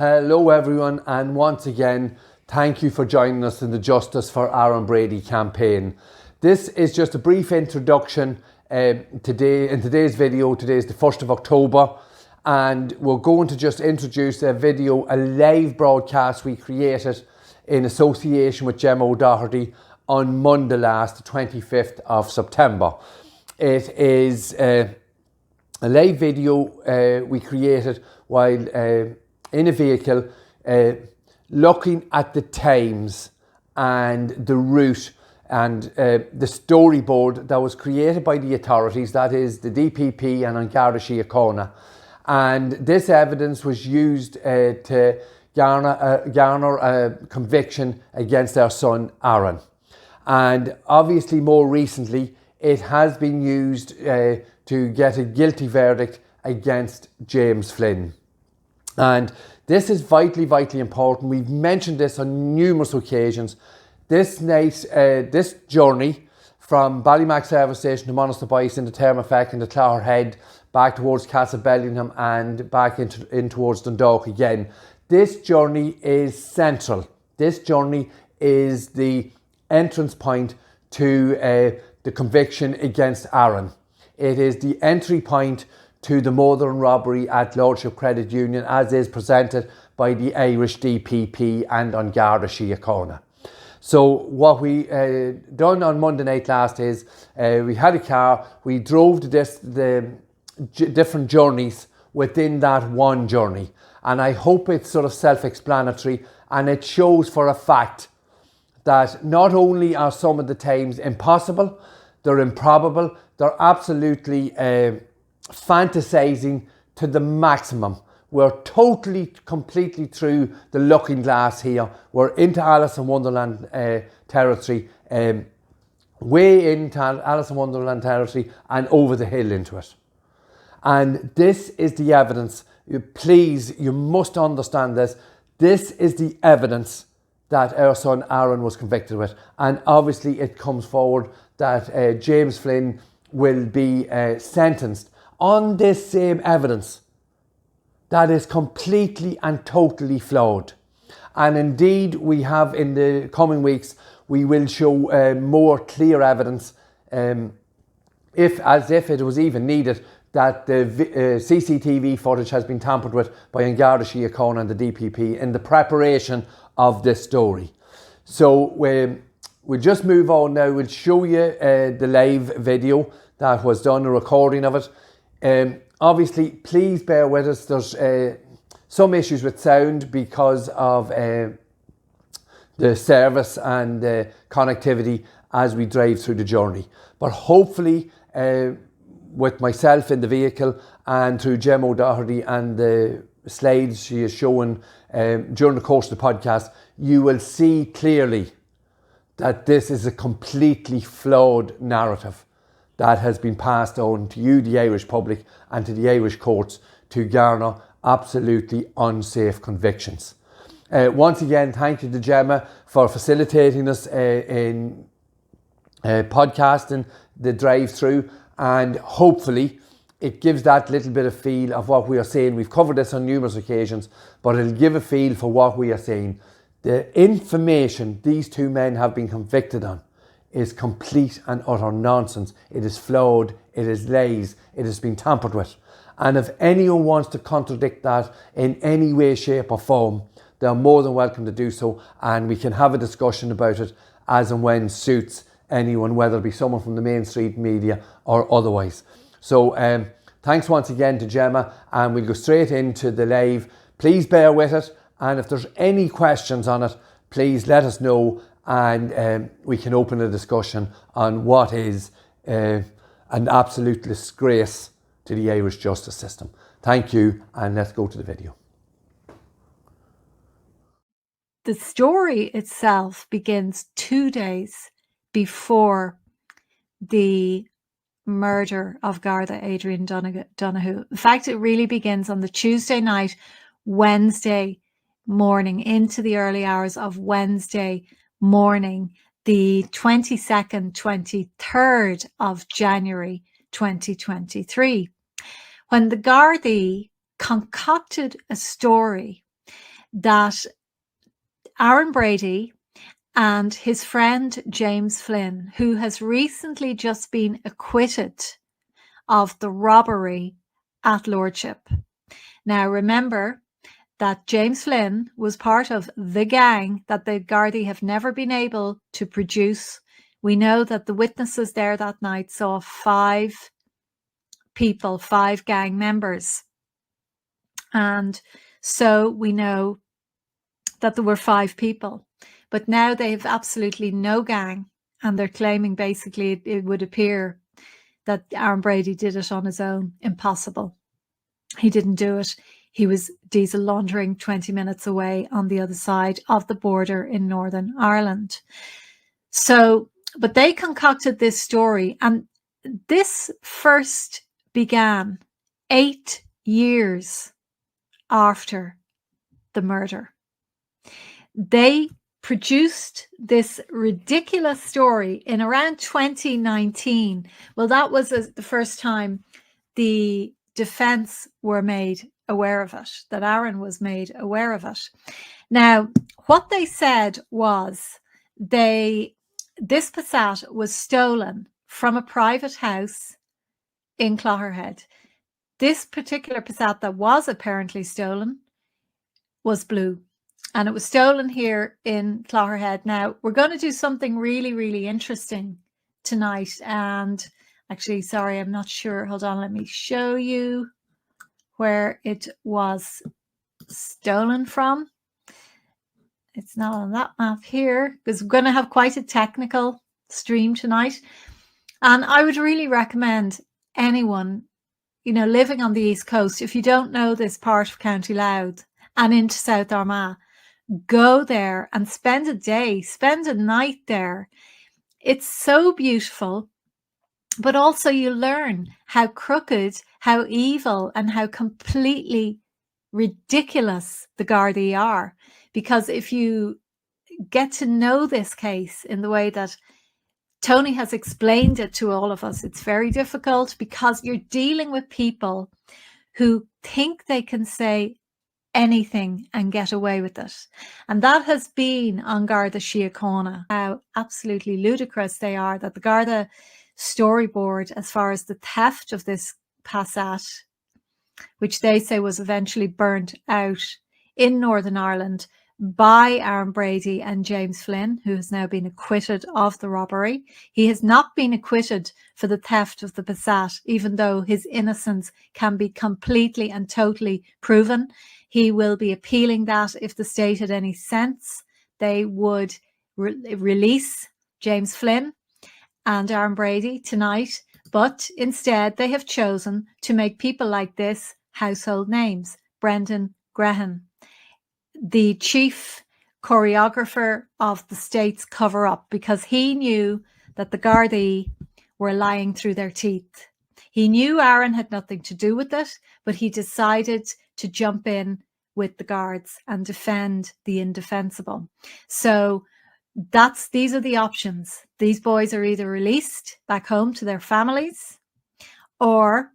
Hello everyone, and once again, thank you for joining us in the Justice for Aaron Brady campaign. This is just a brief introduction today. In today's video, today is the 1st of October, and we're going to just introduce a live broadcast we created in association with Gemma O'Doherty on Monday last, the 25th of September. It is a live video we created while in a vehicle looking at the times and the route and the storyboard that was created by the authorities, that is the DPP and Garda Gareth Kenna. And this evidence was used to garner a conviction against our son Aaron. And obviously more recently it has been used to get a guilty verdict against James Flynn. And this is vitally important. We've mentioned this on numerous occasions. This journey from Ballymac Service Station to Monasterboice into Termafeck into Clogherhead, back towards Castlebellingham and back in towards Dundalk again. This journey is central. This journey is the entrance point to the conviction against Aaron. It is the entry point to the murder and robbery at Lordship Credit Union as is presented by the Irish DPP and on Garda Gareth Kenna. So what we done on Monday night last is we had a car, we drove the different journeys within that one journey, and I hope it's sort of self-explanatory, and it shows for a fact that not only are some of the times impossible, they're improbable, they're absolutely fantasizing to the maximum. We're completely through the looking glass here. We're into Alice in Wonderland territory, way into Alice in Wonderland territory and over the hill into it. And this is the evidence. Please, you must understand this. This is the evidence that our son Aaron was convicted with. And obviously it comes forward that James Flynn will be sentenced on this same evidence that is completely and totally flawed. And indeed, we have in the coming weeks, we will show more clear evidence, as if it was even needed, that the CCTV footage has been tampered with by Garda Gareth Kenna and the DPP in the preparation of this story. So we'll just move on now. We'll show you the live video that was done, a recording of it. Obviously, please bear with us. There's some issues with sound because of the service and the connectivity as we drive through the journey. But hopefully, with myself in the vehicle and through Gemma O'Doherty and the slides she is showing during the course of the podcast, you will see clearly that this is a completely flawed narrative that has been passed on to you, the Irish public, and to the Irish courts to garner absolutely unsafe convictions. Once again, thank you to Gemma for facilitating us in podcasting the drive-through, and hopefully it gives that little bit of feel of what we are saying. We've covered this on numerous occasions, but it'll give a feel for what we are saying. The information these two men have been convicted on is complete and utter nonsense. It is flawed, it is lies, it has been tampered with. And if anyone wants to contradict that in any way, shape or form, they're more than welcome to do so, and we can have a discussion about it as and when suits anyone, whether it be someone from the mainstream media or otherwise. So thanks once again to Gemma, and we'll go straight into the live. Please bear with it, and if there's any questions on it, please let us know, and we can open a discussion on what is an absolute disgrace to the Irish justice system. Thank you, and let's go to the video. The story itself begins 2 days before the murder of Garda Adrian Donoghue. In fact, it really begins on the Tuesday night, Wednesday morning, into the early hours of Wednesday morning, the 22nd, 23rd of January 2023, when the Gardaí concocted a story that Aaron Brady and his friend James Flynn, who has recently just been acquitted of the robbery at Lordship. Now, remember that James Flynn was part of the gang that the Gardaí have never been able to produce. We know that the witnesses there that night saw 5 people, 5 gang members. And so we know that there were 5 people. But now they have absolutely no gang. And they're claiming basically it would appear that Aaron Brady did it on his own. Impossible. He didn't do it. He was diesel laundering 20 minutes away on the other side of the border in Northern Ireland. So, but they concocted this story, and this first began 8 years after the murder. They produced this ridiculous story in around 2019. Well, that was the first time the defense were made aware of it, that Aaron was made aware of it. Now, what they said was this Passat was stolen from a private house in Clogherhead. This particular Passat that was apparently stolen was blue, and it was stolen here in Clogherhead. Now, we're going to do something really, really interesting tonight, and actually, sorry, I'm not sure. Hold on, let me show you where it was stolen from. It's not on that map here because we're going to have quite a technical stream tonight. And I would really recommend anyone, living on the East Coast, if you don't know this part of County Louth and into South Armagh, go there and spend a day, spend a night there. It's so beautiful. But also you learn how crooked, how evil, and how completely ridiculous the Gardaí are. Because if you get to know this case in the way that Tony has explained it to all of us, it's very difficult because you're dealing with people who think they can say anything and get away with it. And that has been on Garda Síochána, how absolutely ludicrous they are, that the Garda storyboard as far as the theft of this Passat, which they say was eventually burnt out in Northern Ireland by Aaron Brady and James Flynn, who has now been acquitted of the robbery. He has not been acquitted for the theft of the Passat, even though his innocence can be completely and totally proven. He will be appealing that. If the state had any sense, they would release James Flynn and Aaron Brady tonight, but instead they have chosen to make people like this household names. Brendan Grehan, the chief choreographer of the state's cover-up, because he knew that the Gardaí were lying through their teeth. He knew Aaron had nothing to do with it, but he decided to jump in with the guards and defend the indefensible. So these are the options. These boys are either released back home to their families, or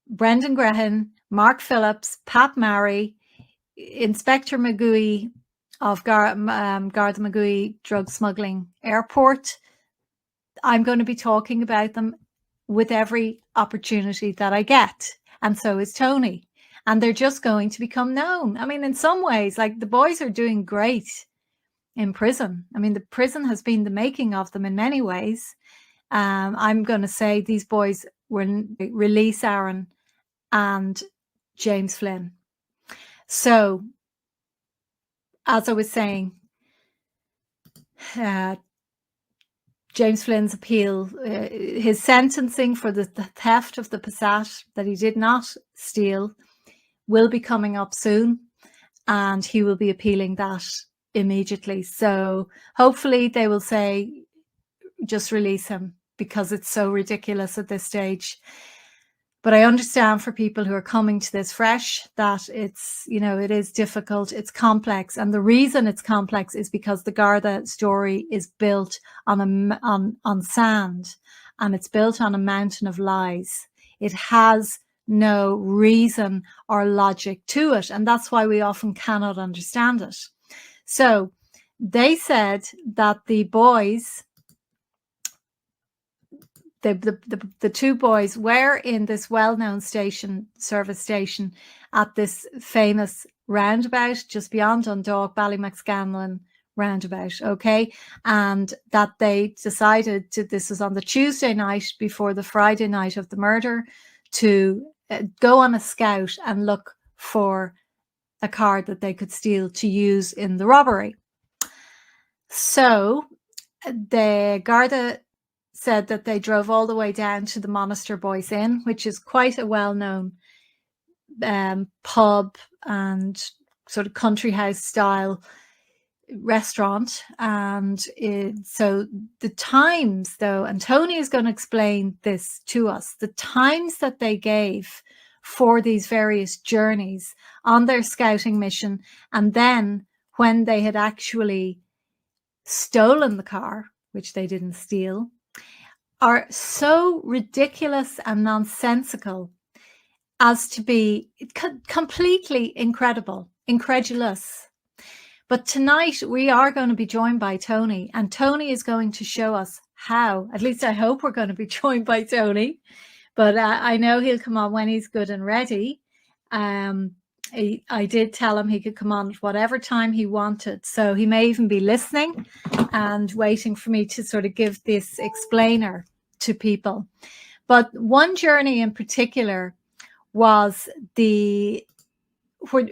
Brendan Grehan, Mark Phillips, Pat Marry, Inspector McGooey of Garda McGooey Drug Smuggling Airport. I'm going to be talking about them with every opportunity that I get. And so is Tony. And they're just going to become known. I mean, in some ways, like, the boys are doing great in prison. I mean, the prison has been the making of them in many ways. I'm going to say these boys will release Aaron and James Flynn. So, as I was saying, James Flynn's appeal, his sentencing for the theft of the Passat that he did not steal, will be coming up soon, and he will be appealing that immediately. So hopefully they will say, just release him, because it's so ridiculous at this stage. But I understand for people who are coming to this fresh that it's, it is difficult, it's complex. And the reason it's complex is because the Garda story is built on sand, and it's built on a mountain of lies. It has no reason or logic to it. And that's why we often cannot understand it. So they said that the boys, the two boys, were in this well-known service station at this famous roundabout just beyond Dundalk, Ballymacscanlon roundabout, okay? And that they decided to, this was on the Tuesday night before the Friday night of the murder, to go on a scout and look for a car that they could steal to use in the robbery. So the Garda said that they drove all the way down to the Monaster Boys Inn, which is quite a well-known pub and sort of country house style restaurant. And so the times, though, and Tony is going to explain this to us, the times that they gave for these various journeys on their scouting mission, and then when they had actually stolen the car, which they didn't steal, are so ridiculous and nonsensical as to be completely incredulous. But tonight we are going to be joined by Tony, and Tony is going to show us how. At least I hope we're going to be joined by Tony, but I know he'll come on when he's good and ready. I did tell him he could come on at whatever time he wanted, so he may even be listening and waiting for me to sort of give this explainer to people. But one journey in particular was where,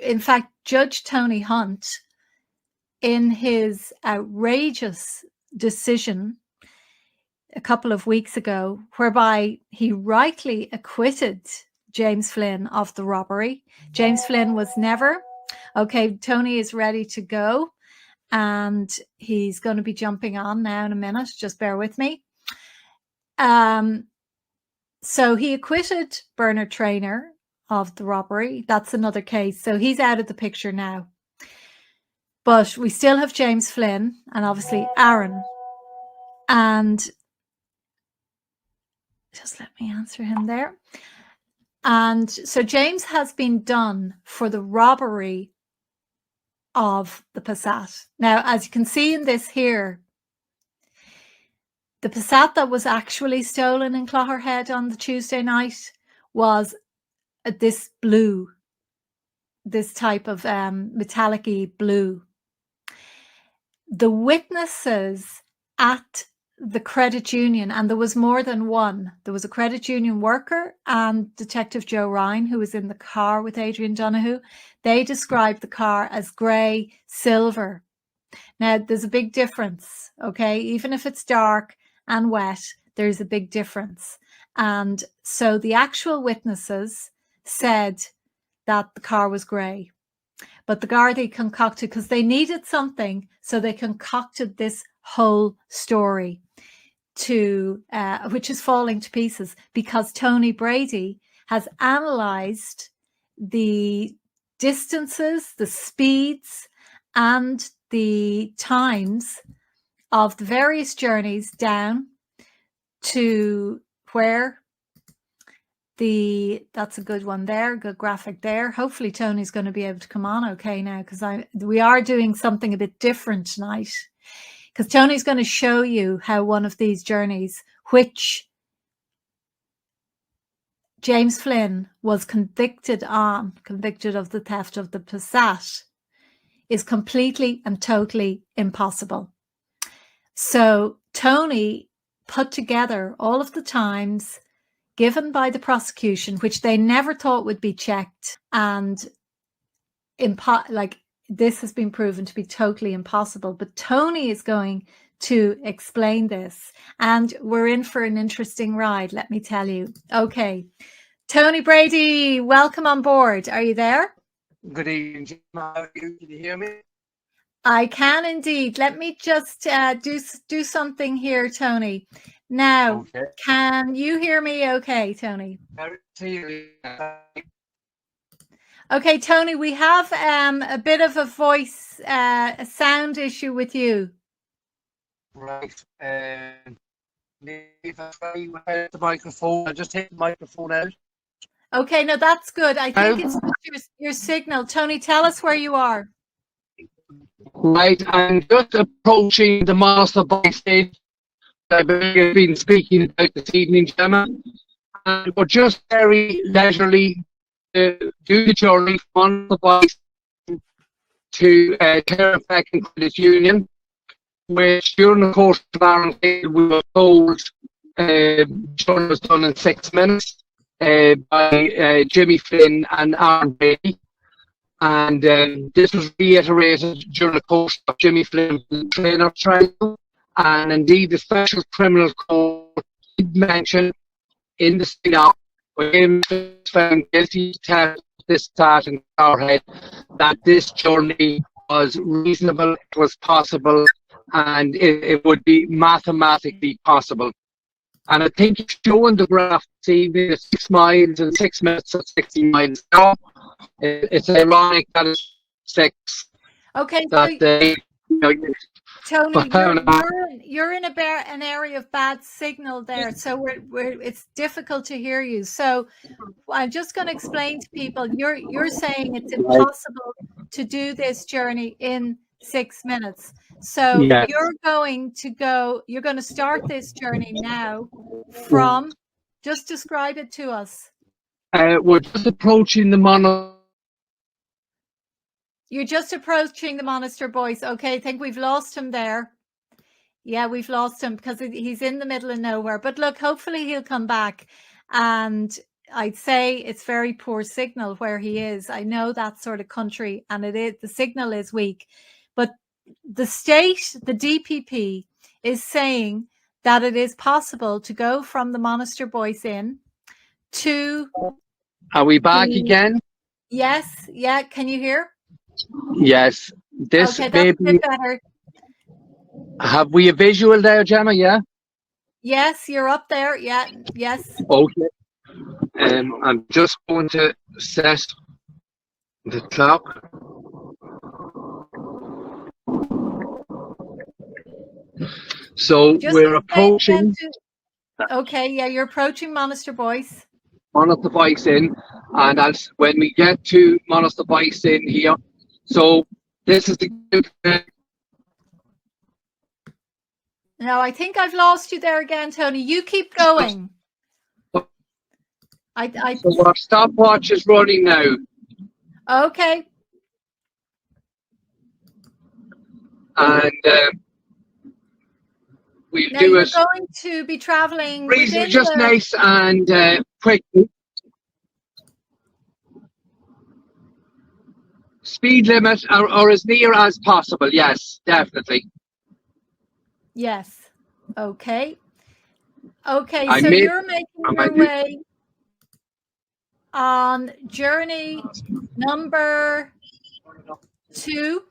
in fact, Judge Tony Hunt, in his outrageous decision a couple of weeks ago, whereby he rightly acquitted James Flynn of the robbery. James Flynn was never. Okay, Tony is ready to go, and he's going to be jumping on now in a minute. Just bear with me. So he acquitted Bernard Traynor of the robbery. That's another case. So he's out of the picture now. But we still have James Flynn and obviously Aaron. And just let me answer him there. And so James has been done for the robbery of the Passat. Now, as you can see in this here, the Passat that was actually stolen in Clogherhead on the Tuesday night was this blue, this type of metallic-y blue. The witnesses at the credit union, and there was more than one. There was a credit union worker and Detective Joe Ryan, who was in the car with Adrian Donoghue. They described the car as grey silver. Now, there's a big difference, okay? Even if it's dark and wet, there's a big difference. And so the actual witnesses said that the car was grey. But the Gardaí concocted, because they needed something, so they concocted this whole story to which is falling to pieces, because Tony Brady has analysed the distances, the speeds, and the times of the various journeys down to where that's a good one there, good graphic there. Hopefully Tony's going to be able to come on okay now, because we are doing something a bit different tonight, because Tony's going to show you how one of these journeys, which James Flynn was convicted of the theft of the Passat, is completely and totally impossible. So Tony put together all of the times given by the prosecution, which they never thought would be checked, and this has been proven to be totally impossible. But Tony is going to explain this, and we're in for an interesting ride, let me tell you. Okay, Tony Brady, welcome on board. Are you there? Good evening, Jim. How are you? Can you hear me? I can indeed. Let me just do something here, Tony. Now, okay. Can you hear me okay, Tony? Okay, Tony, we have a bit of a voice, a sound issue with you. Right. If I try without the microphone, I'll just take the microphone out. Okay, no, that's good. I think it's your signal. Tony, tell us where you are. Right, I'm just approaching the Master by stage I've been speaking about this evening, Gemma. And we're just very leisurely to do the journey from the bike to Carrick and Credit Union, which during the course of our we were told journey was done in 6 minutes by Jimmy Flynn and Aaron Brady. And this was reiterated during the course of Jimmy Flynn's trainer trial. And indeed, the Special Criminal Court did mention in the spin-off, when he was found guilty to this start in our head, that this journey was reasonable, it was possible, and it would be mathematically possible. And I think showing the graph this evening at 6 miles in 6 minutes at 60 miles now, it's ironic that it's 6. Okay, That so they, Tony, you're in an area of bad signal there, so it's difficult to hear you. So I'm just going to explain to people. You're saying it's impossible to do this journey in 6 minutes. So yes. You're going to start this journey now from. Just describe it to us. We're just approaching the You're just approaching the Monaster Boys. Okay, I think we've lost him there. Yeah, we've lost him because he's in the middle of nowhere. But look, hopefully he'll come back. And I'd say it's very poor signal where he is. I know that sort of country, and the signal is weak. But the state, the DPP, is saying that it is possible to go from the Monaster Boys Inn to... Are we back again? Yes. Yeah. Can you hear? Yes. This okay, that's a bit better. Have we a visual there, Gemma? Yeah. Yes, you're up there. Yeah. Yes. Okay. I'm just going to set the clock. So Just we're approaching. Okay. Yeah, you're approaching Monaster Boys. Monaster Boys Inn, and when we get to Monaster Boys Inn here, so this is the. No, I think I've lost you there again, Tony. You keep going. So our stopwatch is running now. Okay. And we'll now do you're it. Going to be traveling. Just nice and quickly. Speed limit or as near as possible. Yes, definitely. Yes. Okay. Okay. So you're making your way on journey number 2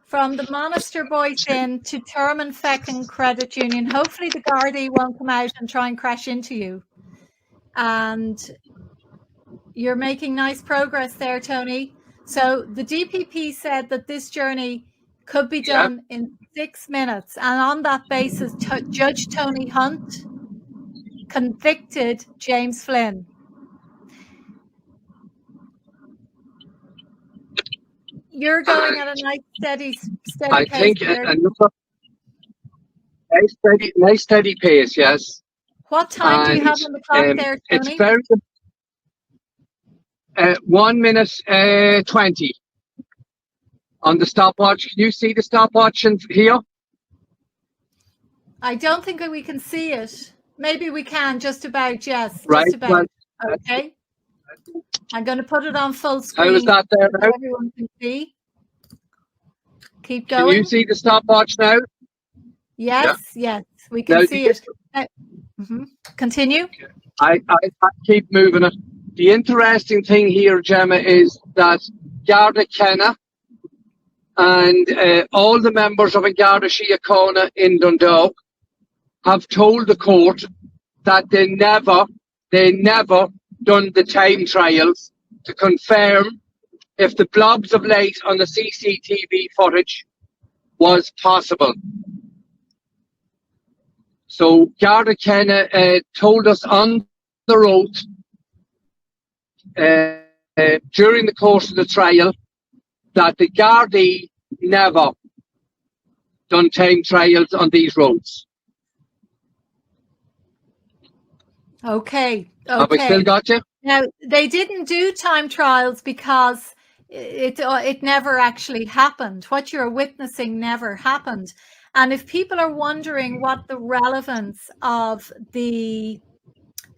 from the Monaster Boys Inn to Termonfeckin Credit Union. Hopefully the Gardaí won't come out and try and crash into you. And you're making nice progress there, Tony. So the DPP said that this journey could be done in 6 minutes. And on that basis, Judge Tony Hunt convicted James Flynn. You're going at a nice steady I pace. think nice steady pace, yes. What time do you have on the clock there, Tony? It's very 1 minute 20 on the stopwatch. Can you see the stopwatch here? I don't think we can see it. Maybe we can, just about, yes. Right. Just about. Okay. I'm going to put it on full screen. How is that there now? Everyone can see. Keep going. Can you see the stopwatch now? Yes, yes, we can see it. Continue. I keep moving it. The interesting thing here, Gemma, is that Garda Kenna and all the members of a Garda Síochána in Dundalk have told the court that they never done the time trials to confirm if the blobs of light on the CCTV footage was possible. So Garda Kenna told us on the road during the course of the trial that the Gardaí never done time trials on these roads. Okay. Have I still got you? Now, they didn't do time trials because it never actually happened. What you're witnessing never happened. And if people are wondering what the relevance of the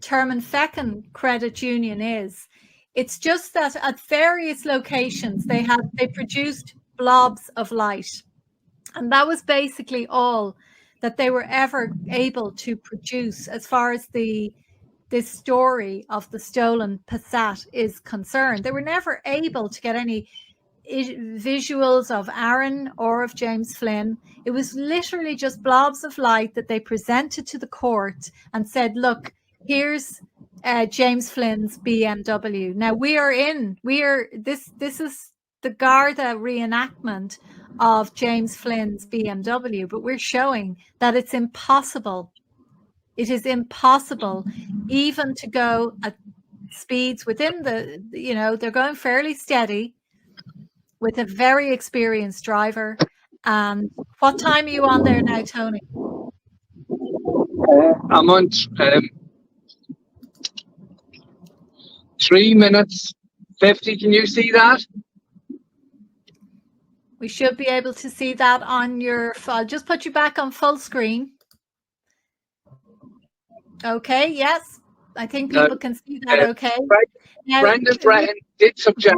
Term and Feckin Credit Union is, it's just that at various locations they produced blobs of light. And that was basically all that they were ever able to produce as far as this story of the stolen Passat is concerned. They were never able to get any visuals of Aaron or of James Flynn. It was literally just blobs of light that they presented to the court and said, look, here's James Flynn's BMW. Now this is the Garda reenactment of James Flynn's BMW, but we're showing that it's impossible. It is impossible even to go at speeds within they're going fairly steady with a very experienced driver. And what time are you on there now, Tony? I'm on 3 minutes 50. Can you see that? We should be able to see that on your file. Just put you back on full screen. Okay, yes. I think people can see that okay. Now, Brendan Brehan did suggest,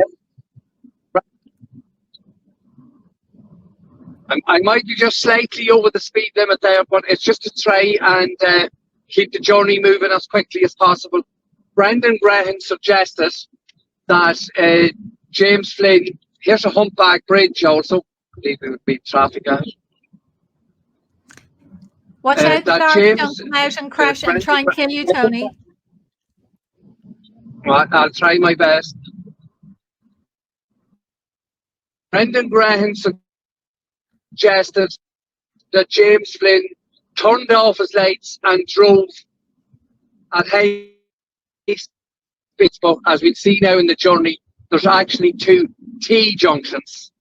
I might be just slightly over the speed limit there, but it's just to try and keep the journey moving as quickly as possible. Brendan Brehan suggested that James Flynn, here's a humpback bridge also, I believe it would be traffic out. Watch out, the cars don't come out and crash and try and kill you, Tony. I'll try my best. Brendan Brehan suggested that James Flynn turned off his lights and drove at high speeds, but as we see now in the journey, there's actually 2 T junctions.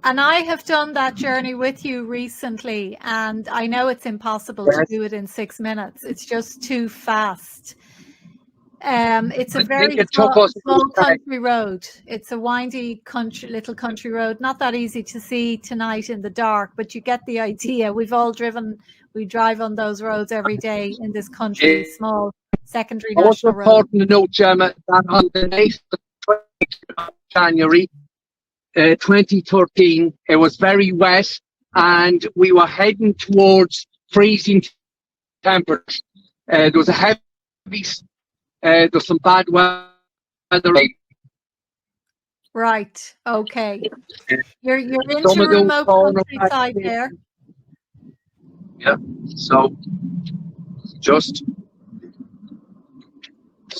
And I have done that journey with you recently, and I know it's impossible to do it in 6 minutes. It's just too fast. It's a very small country road. It's a windy little country road. Not that easy to see tonight in the dark, but you get the idea. We drive on those roads every day in this country, small secondary national road. Also important to note, Gemma, that on the night of the 20th of January 2013, it was very wet and we were heading towards freezing temperatures. There was a heavy, there was some bad weather. Right, okay. You're into remote countryside there. Yeah, so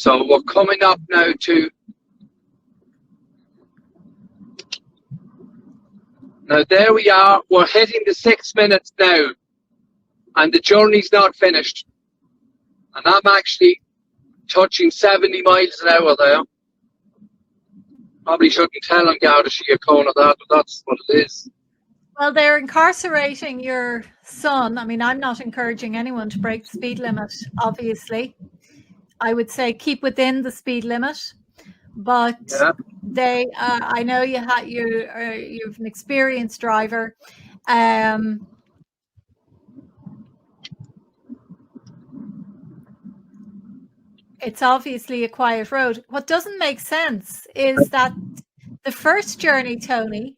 we're coming up now to, now there we are, we're hitting the 6 minutes now, and the journey's not finished. And I'm actually touching 70 miles an hour there. Probably shouldn't tell on Garda Síochána that, but that's what it is. Well, they're incarcerating your son. I mean, I'm not encouraging anyone to break the speed limit, obviously. I would say keep within the speed limit. But yeah. I know you're an experienced driver. It's obviously a quiet road. What doesn't make sense is that the first journey, Tony,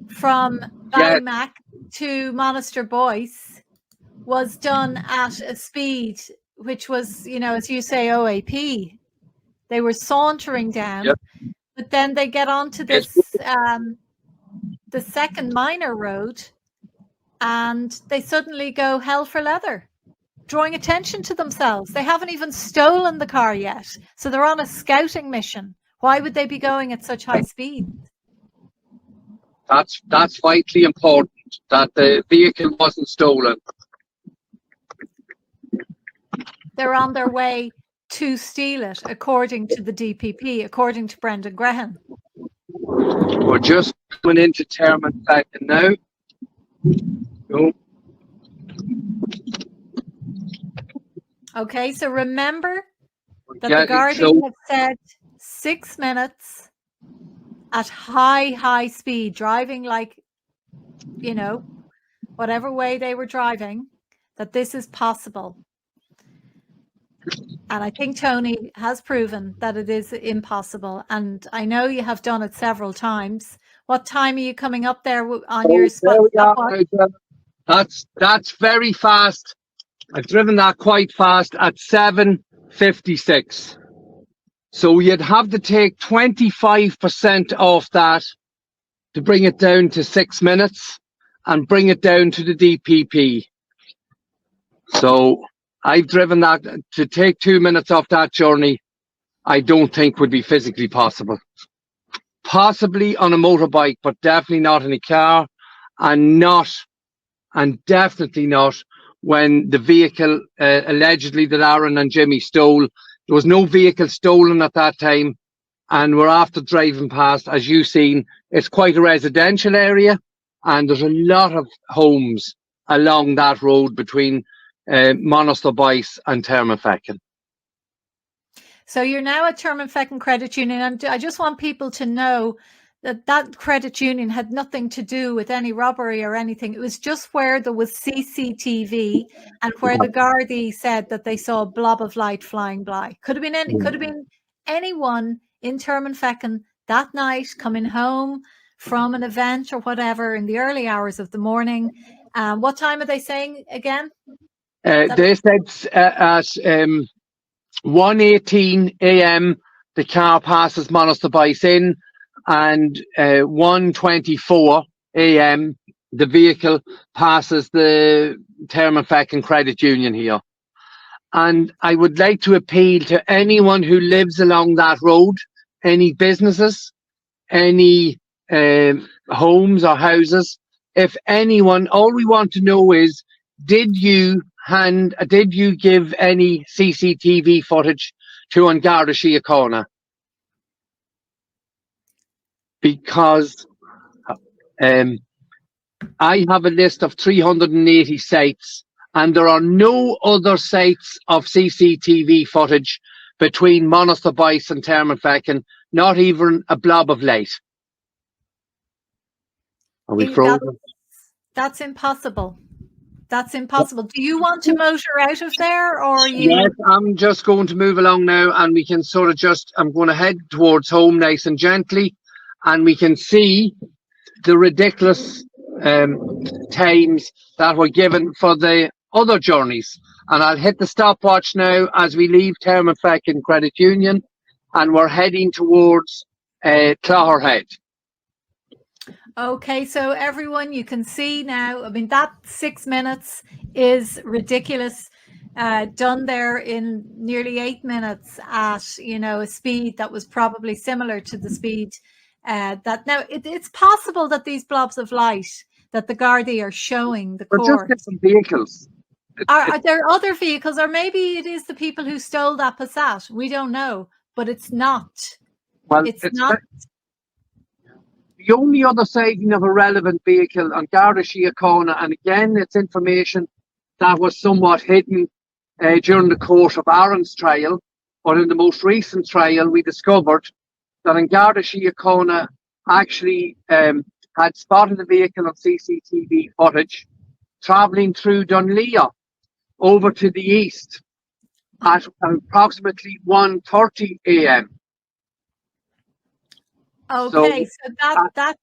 from Ballymac to Monaster Boyce was done at a speed which was, as you say, OAP. They were sauntering down, but then they get onto this, the second minor road, and they suddenly go hell for leather, drawing attention to themselves. They haven't even stolen the car yet, so they're on a scouting mission. Why would they be going at such high speed? That's vitally important, that the vehicle wasn't stolen. They're on their way to steal it, according to the DPP, according to Brendan Graham? We're just coming into term and second now. No. Okay, so remember that Yeah, the Guardian so- have said 6 minutes at high speed, driving like, you know, whatever way they were driving, that this is possible. And I think Tony has proven that it is impossible. And I know you have done it several times. What time are you coming up there on your stopwatch? That's very fast. I've driven that quite fast at 7:56. So you'd have to take 25% off that to bring it down to 6 minutes and bring it down to the DPP. So I've driven that. To take 2 minutes off that journey, I don't think would be physically possible. Possibly on a motorbike, but definitely not in a car, and definitely not when the vehicle allegedly that Aaron and Jimmy stole. There was no vehicle stolen at that time, and we're after driving past, as you've seen, it's quite a residential area, and there's a lot of homes along that road between Monasterboice and Termonfeckin. So you're now at Termonfeckin Credit Union, and I just want people to know that that credit union had nothing to do with any robbery or anything. It was just where there was CCTV and where the Gardaí said that they saw a blob of light flying by. Could have been anyone in Termonfeckin that night coming home from an event or whatever in the early hours of the morning. What time are they saying again? They said at 1:18 a.m. the car passes Monasterboice in, and 1:24 a.m. the vehicle passes the Termonfeckin Credit Union here. And I would like to appeal to anyone who lives along that road, any businesses, any homes or houses. If anyone, all we want to know is, did you give any CCTV footage to an Garda Síochána? Because I have a list of 380 sites, and there are no other sites of CCTV footage between Monasterboice and Termonfeckin, not even a blob of light. Are we frozen? That's impossible. That's impossible. Do you want to motor out of there, or are you? Yes, I'm just going to move along now, and we can sort of I'm going to head towards home nice and gently, and we can see the ridiculous times that were given for the other journeys. And I'll hit the stopwatch now as we leave Termonfeckin Credit Union, and we're heading towards Clogherhead. Okay, so everyone, you can see now, I mean, that 6 minutes is ridiculous. Done there in nearly 8 minutes at, a speed that was probably similar to the speed that now it's possible that these blobs of light that the Gardaí are showing the court. Just different vehicles. Are there other vehicles, or maybe it is the people who stole that Passat? We don't know, but it's not. Well, it's not. The only other sighting of a relevant vehicle on Garda Síochána, and again, it's information that was somewhat hidden during the course of Aaron's trial, but in the most recent trial, we discovered that in Garda Síochána actually had spotted the vehicle on CCTV footage travelling through Dunlea over to the east at approximately 1:30 a.m. Okay, so that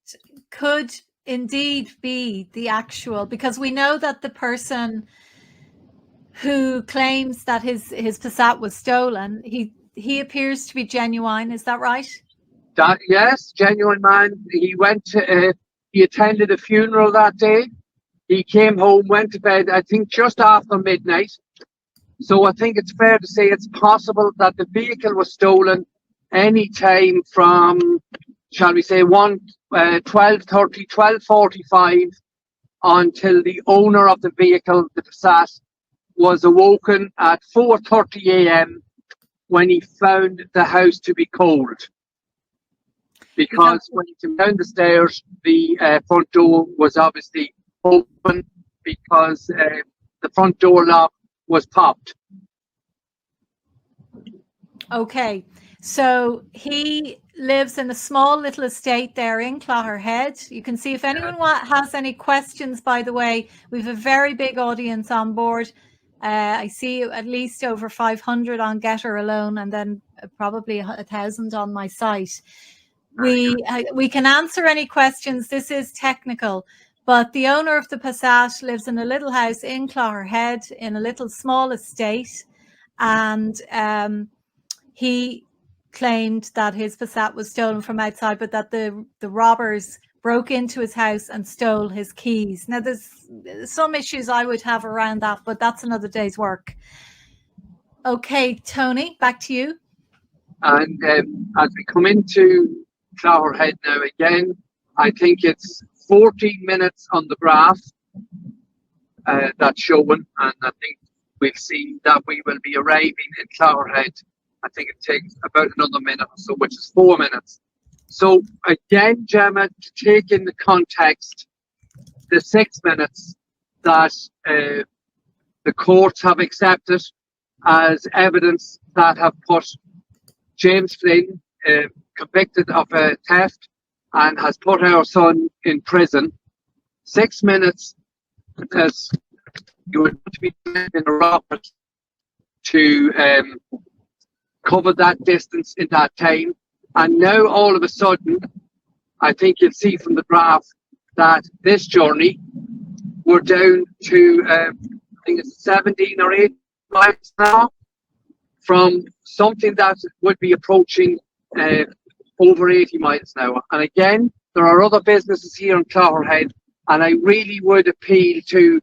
could indeed be the actual, because we know that the person who claims that his Passat was stolen, he appears to be genuine. Is that right? Yes, genuine man. He went to, he attended a funeral that day. He came home, went to bed, I think just after midnight. So I think it's fair to say it's possible that the vehicle was stolen any time from, shall we say, 12:30, 12:45 until the owner of the vehicle, the Passat, was awoken at 4:30 a.m. when he found the house to be cold. Because when he came down the stairs, the front door was obviously open because the front door lock was popped. Okay, so he lives in a small little estate there in Clogherhead. You can see if anyone has any questions, by the way, we have a very big audience on board. I see at least over 500 on Getter alone, and then probably 1,000 on my site. We can answer any questions. This is technical, but the owner of the Passat lives in a little house in Clogherhead in a little small estate, and he claimed that his Passat was stolen from outside, but that the robbers broke into his house and stole his keys. Now, there's some issues I would have around that, but that's another day's work. Okay, Tony, back to you. And as we come into Clogherhead now again, I think it's 14 minutes on the graph that's showing, and I think we'll see that we will be arriving in Clogherhead. I think it takes about another minute or so, which is 4 minutes. So again, Gemma, to take in the context, the 6 minutes that the courts have accepted as evidence that have put James Flynn convicted of a theft and has put our son in prison. 6 minutes, as you would be in a rocket to cover that distance in that time. And now all of a sudden, I think you'll see from the graph that this journey, we're down to, I think it's 17 or 18 miles now, from something that would be approaching over 80 miles an hour. And again, there are other businesses here in Clogherhead, and I really would appeal to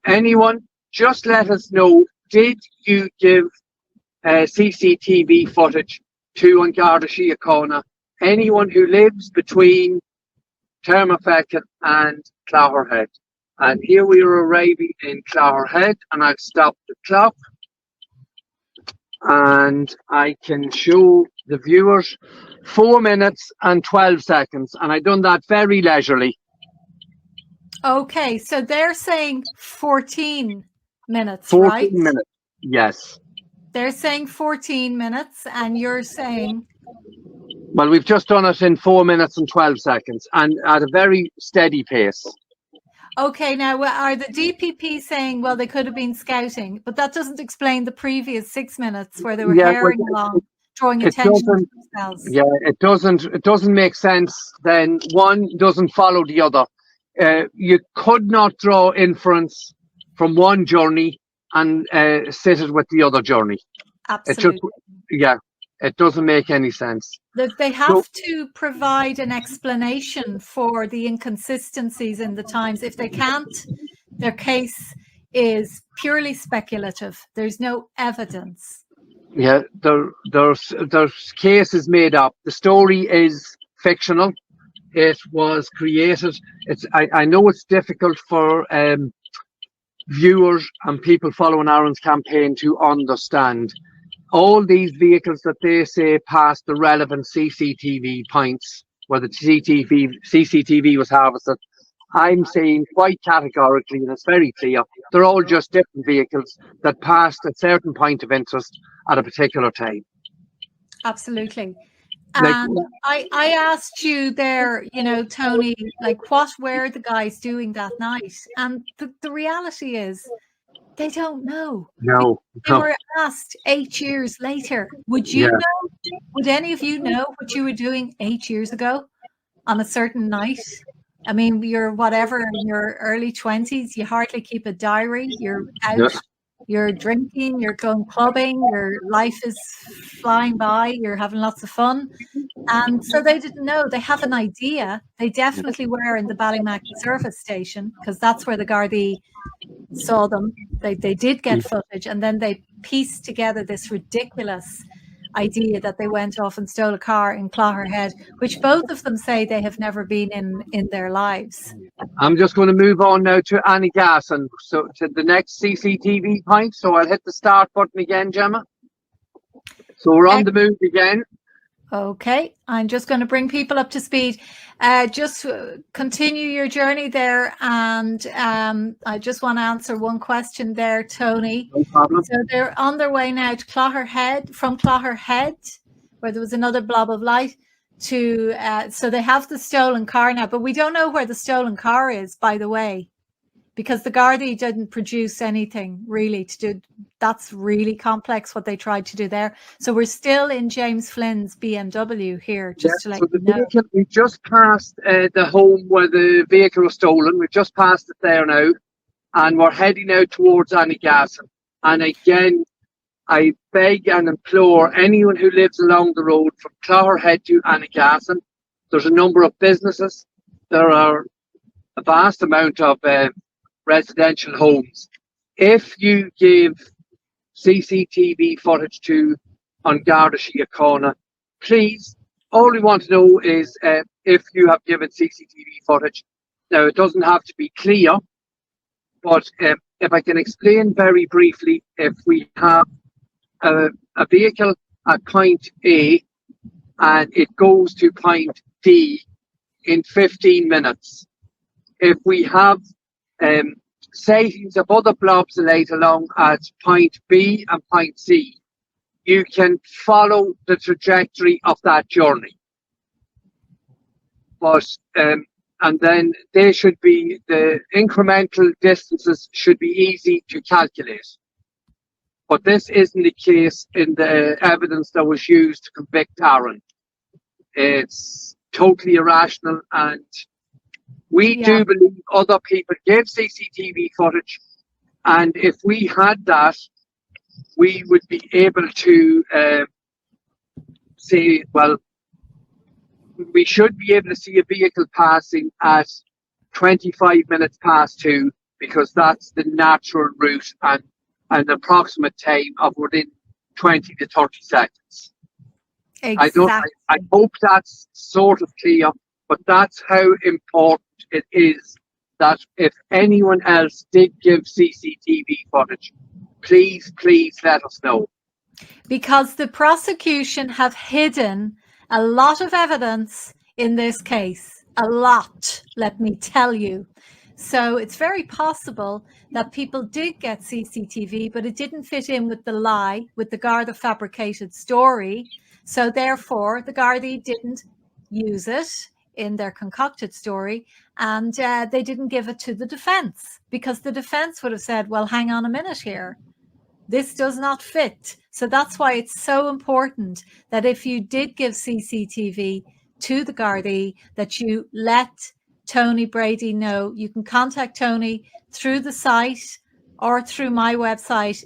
anyone, just let us know, did you give CCTV footage to An Garda Síochána? Anyone who lives between Termafeckin and Clogherhead. And here we are arriving in Clogherhead, and I've stopped the clock. And I can show the viewers 4 minutes and 12 seconds, and I've done that very leisurely. Okay, so they're saying 14 minutes, 14 right? minutes, yes. They're saying 14 minutes, and you're saying? Well, we've just done it in 4 minutes and 12 seconds, and at a very steady pace. Okay, now are the DPP saying, well, they could have been scouting, but that doesn't explain the previous 6 minutes where they were herring along, drawing attention to themselves. Yeah, it doesn't make sense. Then one doesn't follow the other. You could not draw inference from one journey and sit it with the other journey. Absolutely. It doesn't make any sense. They have to provide an explanation for the inconsistencies in the times. If they can't, their case is purely speculative. There's no evidence. Yeah, there's cases made up. The story is fictional. It was created. I know it's difficult for viewers and people following Aaron's campaign to understand. All these vehicles that they say passed the relevant CCTV points where the CCTV was harvested, I'm saying quite categorically, and it's very clear, they're all just different vehicles that passed a certain point of interest at a particular time. Absolutely. And I asked you there, Tony, what were the guys doing that night? And the reality is, they don't know. No. They were asked 8 years later. Would you know? Would any of you know what you were doing 8 years ago on a certain night? I mean, you're in your early 20s, you hardly keep a diary, you're out, you're drinking, you're going clubbing, your life is flying by, you're having lots of fun. And so they didn't know. They have an idea. They definitely were in the Ballymac service station, because that's where the Gardaí saw them. They did get footage, and then they pieced together this ridiculous idea that they went off and stole a car in Clogherhead, which both of them say they have never been in their lives. I'm just going to move on now to Annie Gasson, so to the next CCTV point. So I'll hit the start button again, Gemma. So we're on the move again. Okay, I'm just going to bring people up to speed. Just continue your journey there, and I just want to answer one question there, Tony. No problem. So they're on their way now to Clogherhead, from Clogherhead, where there was another blob of light, to, so they have the stolen car now, but we don't know where the stolen car is, by the way, because the Gardaí didn't produce anything really to do. That's really complex what they tried to do there. So we're still in James Flynn's BMW here, just to let so you the know. vehicle, we just passed the home where the vehicle was stolen. We've just passed it there now, and we're heading out towards Annagassan. And again, I beg and implore anyone who lives along the road from Clogherhead to Annagassan. There's a number of businesses. There are a vast amount of residential homes. If you give CCTV footage to on Garda Síochána, please, all we want to know is if you have given CCTV footage. Now, it doesn't have to be clear, but if I can explain very briefly, if we have a vehicle at point A and it goes to point D in 15 minutes, if we have sightings of other blobs of light along at point B and point C, you can follow the trajectory of that journey. But and then they should be, the incremental distances should be easy to calculate. But this isn't the case in the evidence that was used to convict Aaron. It's totally irrational, and we do believe other people gave CCTV footage, and if we had that, we would be able to say, well, we should be able to see a vehicle passing at 25 minutes past 2, because that's the natural route and an approximate time of within 20 to 30 seconds. Exactly. I hope that's sort of clear, but that's how important it is that if anyone else did give CCTV footage, please let us know. Because the prosecution have hidden a lot of evidence in this case. A lot, let me tell you. So it's very possible that people did get CCTV, but it didn't fit in with the lie, with the Garda fabricated story. So therefore, the Gardaí didn't use it in their concocted story, and they didn't give it to the defence, because the defence would have said, well, hang on a minute here. This does not fit. So that's why it's so important that if you did give CCTV to the Gardaí, that you let Tony Brady know. You can contact Tony through the site or through my website,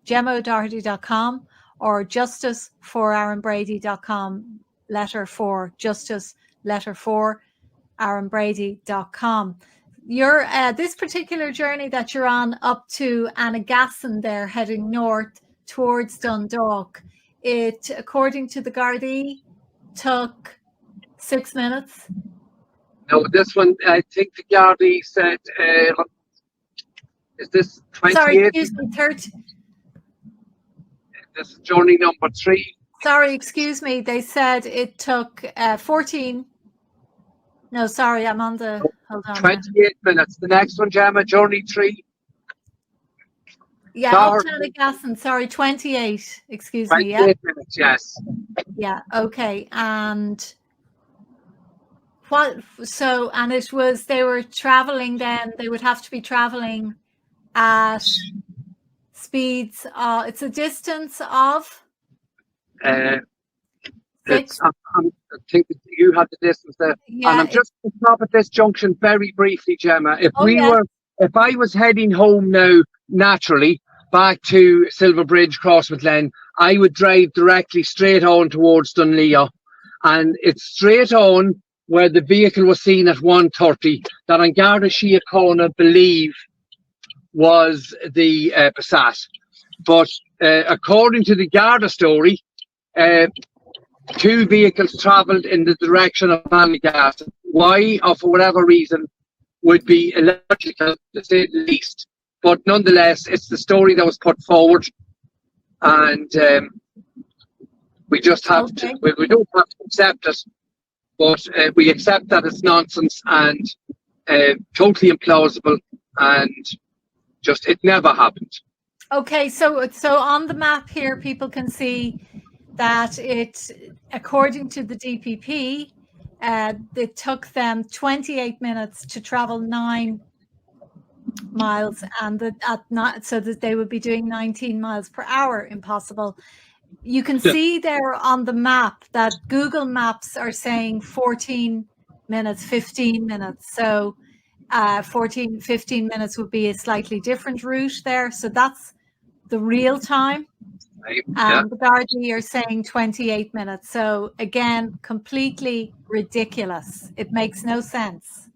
gemmaodoherty.com, or justice4aaronbrady.com, letter 4, justice, letter 4, aaronbrady.com. Your this particular journey that you're on up to Annagassan there, heading north towards Dundalk, it, according to the Gardaí, took 6 minutes. No, this one, I think the Gardaí said, is this 28? Sorry, excuse me, 30. This is journey number 3. Sorry, excuse me. They said it took 14. No, sorry, I'm on the, hold on. 28 minutes. The next one, Gemma, journey 3. Yeah, up to Annagassan, sorry, 28. Excuse me. 28 minutes, yes. Yeah, okay. And what, so, and it was, they were traveling then, they would have to be traveling at speeds, it's a distance of? I think that you had the distance there. Yeah, and I'm just going to stop at this junction very briefly, Gemma. If I was heading home now, naturally, back to Silverbridge, Crossmaglen, I would drive directly straight on towards Dunlea. And it's straight on where the vehicle was seen at 1:30 that on Garda Síochána believe was the Passat. But according to the Garda story, 2 vehicles travelled in the direction of Annagassan. Why, or for whatever reason, would be illogical, to say the least. But nonetheless, it's the story that was put forward. And We just have Okay. to, we don't have to accept it, but we accept that it's nonsense and totally implausible, and just it never happened. Okay, so on the map here, people can see that it, according to the DPP, it took them 28 minutes to travel 9 miles, and so that they would be doing 19 miles per hour. Impossible. You can see there on the map that Google Maps are saying 14 minutes, 15 minutes. So 15 minutes would be a slightly different route there. So that's the real time. And the Garda are saying 28 minutes. So again, completely ridiculous. It makes no sense.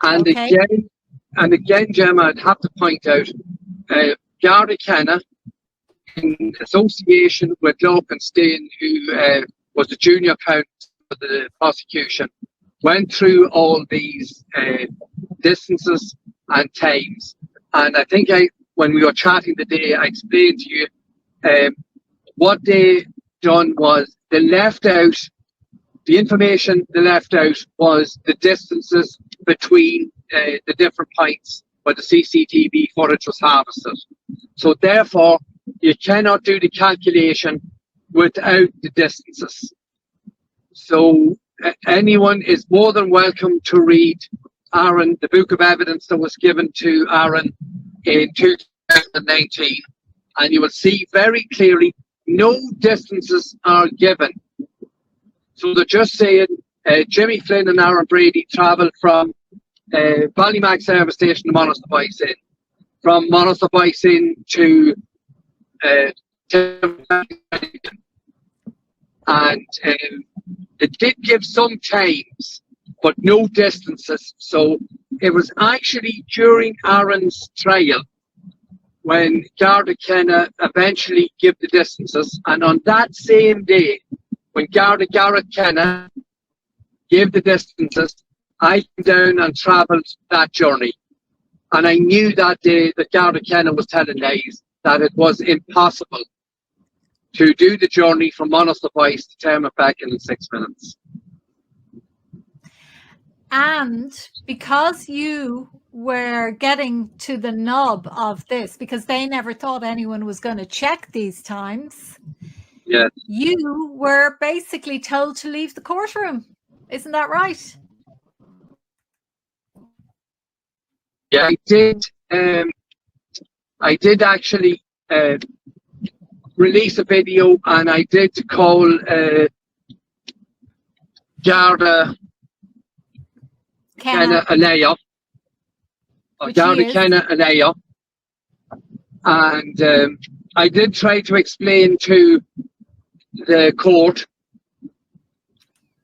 And again, Gemma, I'd have to point out, Garda Kenna, in association with Logan Steen, who was the junior accountant for the prosecution, went through all these distances and times. And I think when we were chatting today, I explained to you what they done was they left out, the information they left out was the distances between the different points where the CCTV footage was harvested. So therefore, you cannot do the calculation without the distances. So anyone is more than welcome to read Aaron, the book of evidence that was given to Aaron in 2019, and you will see very clearly no distances are given. So they're just saying Jimmy Flynn and Aaron Brady travelled from Ballymac service station to Monaster Bison, from Monaster Bison to and it did give some times, but no distances. So it was actually during Aaron's trial when Garda Kenna eventually gave the distances, and on that same day when Garda Gareth Kenna gave the distances, I came down and travelled that journey. And I knew that day that Garda Kenna was telling lies, that it was impossible to do the journey from Monaster Boyce to Termagh-Beacon in 6 minutes. And because you were getting to the nub of this, because they never thought anyone was going to check these times, yes, you were basically told to leave the courtroom. Isn't that right? Yeah, I did actually release a video, and I did call Garda Kenna a liar, Garda Kenna a liar, and I did try to explain to the court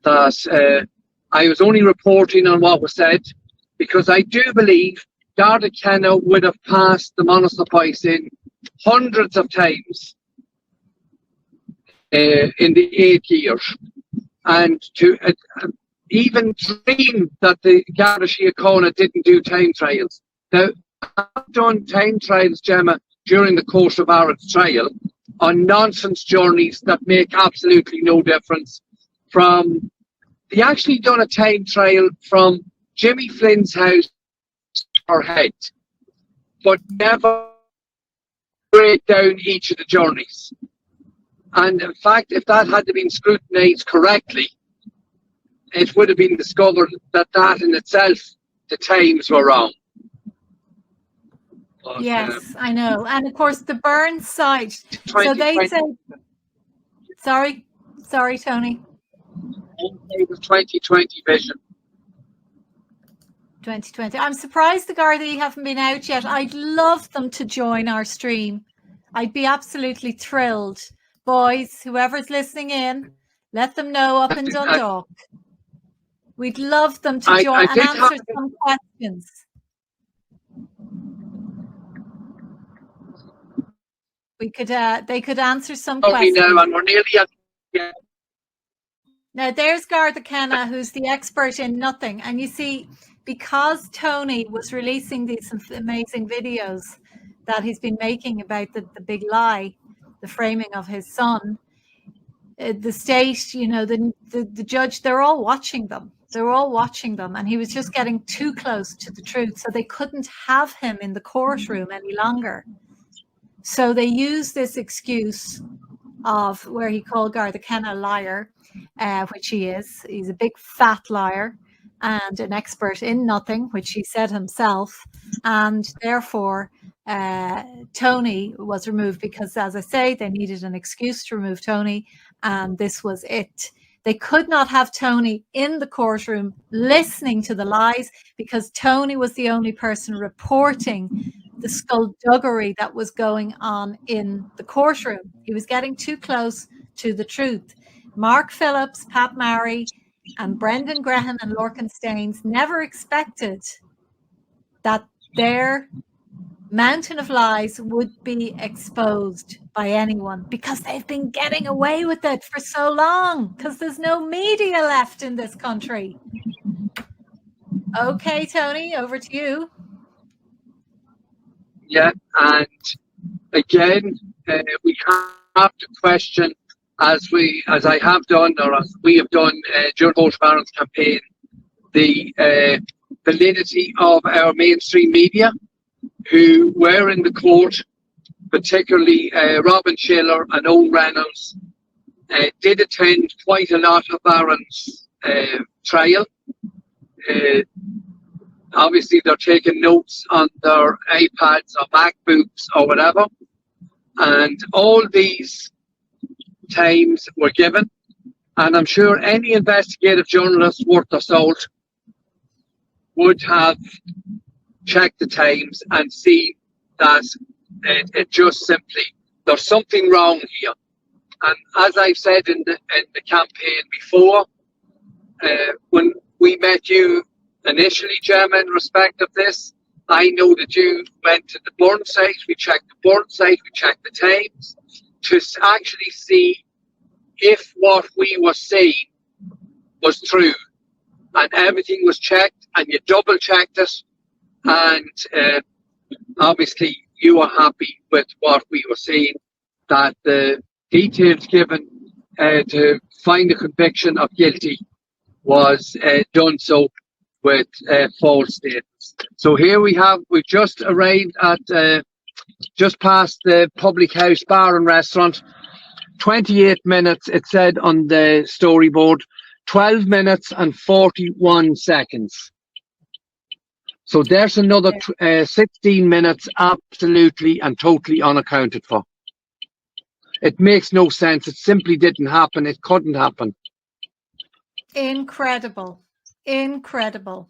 that I was only reporting on what was said, because I do believe Garda Kenna would have passed the Monaster Boyce in hundreds of times in the 8 years, and to even dream that the Garda Síochána didn't do time trials. Now, I've done time trials, Gemma, during the course of Aaron's trial on nonsense journeys that make absolutely no difference. They actually done a time trial from Jimmy Flynn's house or head, but never break down each of the journeys. And in fact, if that had been scrutinised correctly, it would have been discovered that in itself, the times were wrong. But, yes, I know. And of course, the Burns site. So they say, sorry, Tony. It was 2020 vision. 2020. I'm surprised the Garda haven't been out yet. I'd love them to join our stream. I'd be absolutely thrilled. Boys, whoever's listening in, let them know up in Dundalk. We'd love them to join and answer some questions. They could answer some questions. And we're nearly at. Now there's Garda Kenna, who's the expert in nothing. And you see, because Tony was releasing these amazing videos that he's been making about the big lie, the framing of his son, the state, you know, the judge, they're all watching them. They were all watching them, and he was just getting too close to the truth. So they couldn't have him in the courtroom any longer. So they used this excuse of where he called Garda Kenna a liar, which he is. He's a big fat liar and an expert in nothing, which he said himself. And therefore, Tony was removed because, as I say, they needed an excuse to remove Tony, and this was it. They could not have Tony in the courtroom listening to the lies because Tony was the only person reporting the skullduggery that was going on in the courtroom. He was getting too close to the truth. Mark Phillips, Pat Marry, and Brendan Grehan and Lorcan Staines never expected that their mountain of lies would be exposed by anyone, because they've been getting away with it for so long, because there's no media left in this country. Okay, Tony, over to you. Yeah, and again, we have to question, as I have done, or as we have done during Vote Barron's campaign, the validity of our mainstream media, who were in the court, particularly Robin Schiller and Owen Reynolds, did attend quite a lot of Barron's trial. Obviously, they're taking notes on their iPads or MacBooks or whatever, and all these times were given. And I'm sure any investigative journalist worth their salt would have checked the times and see that it just simply, there's something wrong here. And as I've said in the campaign before, when we met you initially, Gemma, in respect of this, I know that you went to the burn site, we checked the burn site, we checked the times, to actually see if what we were seeing was true. And everything was checked, and you double checked it, and obviously you were happy with what we were seeing, that the details given to find a conviction of guilty was done so with false statements. So here we've just arrived at just past the Public House Bar and Restaurant. 28 minutes, it said on the storyboard, 12 minutes and 41 seconds. So there's another 16 minutes absolutely and totally unaccounted for. It makes no sense. It simply didn't happen. It couldn't happen. Incredible. Incredible.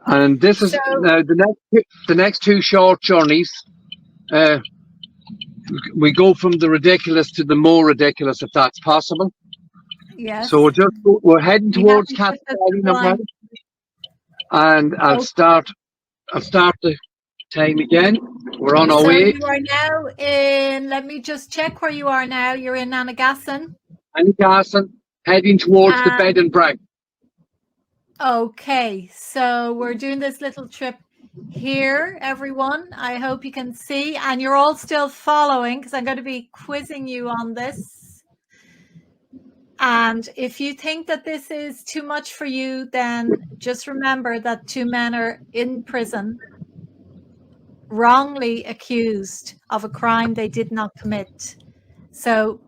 And this is the next two short journeys. We go from the ridiculous to the more ridiculous, if that's possible. Yes. So we're heading towards Castlemaine, and I'll start the time again. We're on our way. You are now in, let me just check where you are now. You're in Annagassan. Annagassan, heading towards the bed and breakfast. Okay, so we're doing this little trip here, everyone. I hope you can see, and you're all still following, because I'm going to be quizzing you on this. And if you think that this is too much for you, then just remember that two men are in prison, wrongly accused of a crime they did not commit. So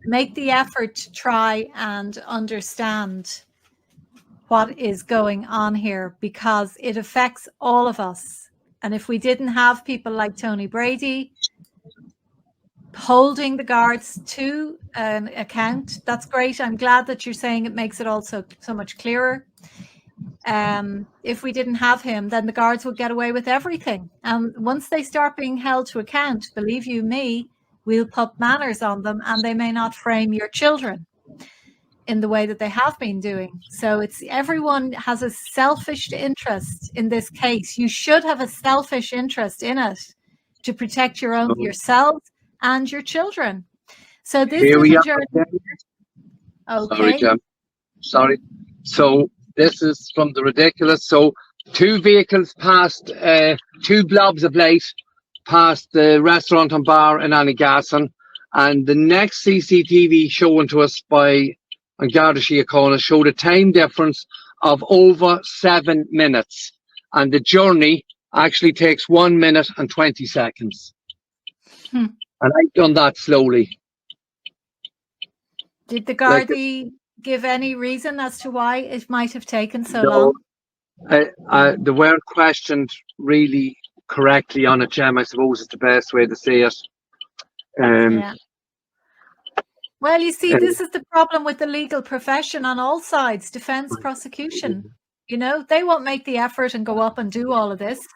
make the effort to try and understand what is going on here, because it affects all of us. And if we didn't have people like Tony Brady holding the guards to an account, that's great. I'm glad that you're saying it makes it also so much clearer. If we didn't have him, then the guards would get away with everything. And once they start being held to account, believe you me, we'll put manners on them, and they may not frame your children in the way that they have been doing. So it's, everyone has a selfish interest in this case. You should have a selfish interest in it to protect your own, yourselves and your children. So this is a journey. Okay. Sorry, Jim. Sorry. So this is from the ridiculous. So two vehicles passed, two blobs of light past the restaurant and bar in Annagassan, And the next CCTV shown to us by Garda Gareth Kenna showed a time difference of over 7 minutes. And the journey actually takes 1 minute and 20 seconds. And I've done that slowly. Did the Gardaí give any reason as to why it might have taken so long? They weren't questioned really correctly on it, Jem, I suppose is the best way to say it. Yeah. Well, you see, this is the problem with the legal profession on all sides, defence, prosecution. You know, they won't make the effort and go up and do all of this.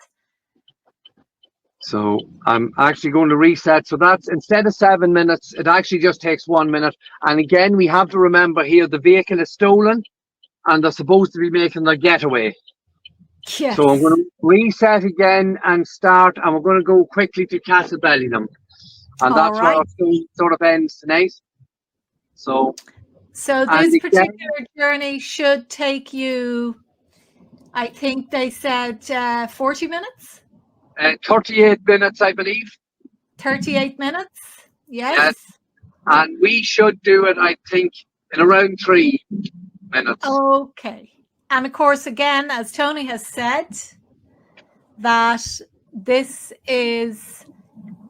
So I'm actually going to reset. So that's, instead of 7 minutes, it actually just takes 1 minute. And again, we have to remember here, the vehicle is stolen and they're supposed to be making their getaway. Yes. So I'm going to reset again and start, and we're going to go quickly to Castleballingham. And that's where our story sort of ends tonight. So this particular journey should take you, I think they said 40 minutes? 38 minutes, I believe. 38 minutes? Yes. And we should do it, I think, in around 3 minutes. Okay. And of course, again, as Tony has said, that this is